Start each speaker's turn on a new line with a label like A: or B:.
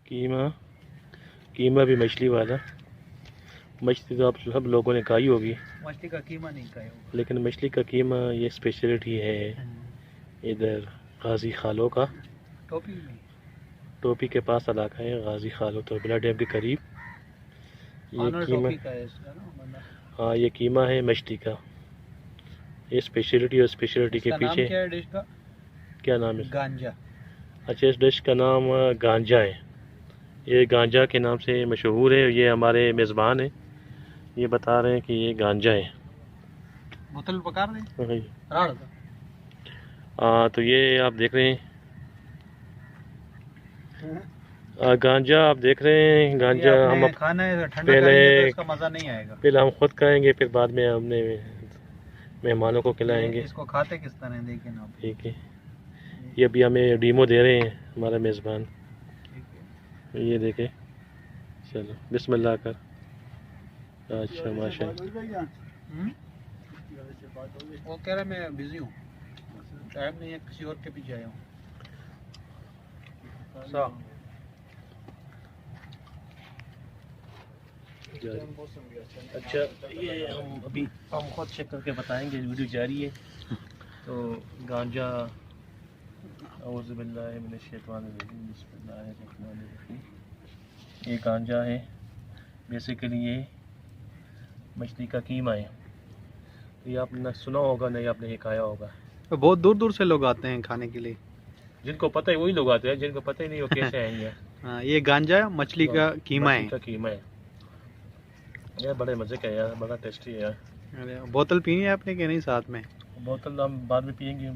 A: कीमा कीमा भी मछली वाला। मछली तो आप सब लोगों ने खाई होगी,
B: मछली का कीमा नहीं खाया होगा।
A: लेकिन मछली का कीमा ये स्पेशलिटी है इधर गाजी खालो का।
B: टोपी में
A: टोपी के पास इलाका है गाजी खालो, तो बिला डैम के करीब ये कीमा।
B: टोपी का है इसका ना बंदा।
A: हाँ, ये कीमा है मछली का। ये स्पेशलिटी और स्पेशलिटी के
B: इसका नाम
A: पीछे
B: क्या है डिश का?
A: क्या नाम है?
B: गांजा।
A: अच्छा, इस डिश का नाम गांजा है। ये गांजा के नाम से मशहूर है। ये हमारे मेज़बान हैं, ये बता रहे हैं कि ये गांजा है।
B: बोतल पकार दे
A: हाँ,
B: राड़
A: तो ये आप देख रहे हैं गांजा, आप देख रहे हैं गांजा। हम
B: खाना है ठंडा
A: पहले
B: करेंगे तो इसका मजा नहीं आएगा।
A: पहले हम खुद खाएंगे, फिर बाद में हमने मेहमानों को खिलाएंगे।
B: इसको खाते किस तरह देखिए ना।
A: ठीक है, ये अभी हमें डीमो दे रहे हैं हमारा मेज़बान। ये देखे, चलो बिस्मिल्लाह कर। अच्छा माशा।
B: वो कह रहा है मैं बिजी हूँ, टाइम नहीं है, किसी और के पीछे आया हूँ।
A: अच्छा, ये हम खुद चेक करके बताएंगे, वीडियो जारी है। तो गांजा ये गांजा है, बेसिकली ये मछली का कीमा है। ये आपने सुना होगा, नहीं आपने ये खाया होगा।
B: तो बहुत दूर दूर से लोग आते हैं खाने के लिए।
A: जिनको पता है वही लोग आते हैं, जिनको पता ही नहीं वो कैसे आएंगे।
B: हाँ, ये गांजा मछली का कीमा है।
A: मछली का कीमा है यार, बड़े मज़े का है यार, बड़ा टेस्टी है यार।
B: अरे बोतल पीनी है आपने कि नहीं साथ में?
A: बोतल हम बाद में पियेंगे।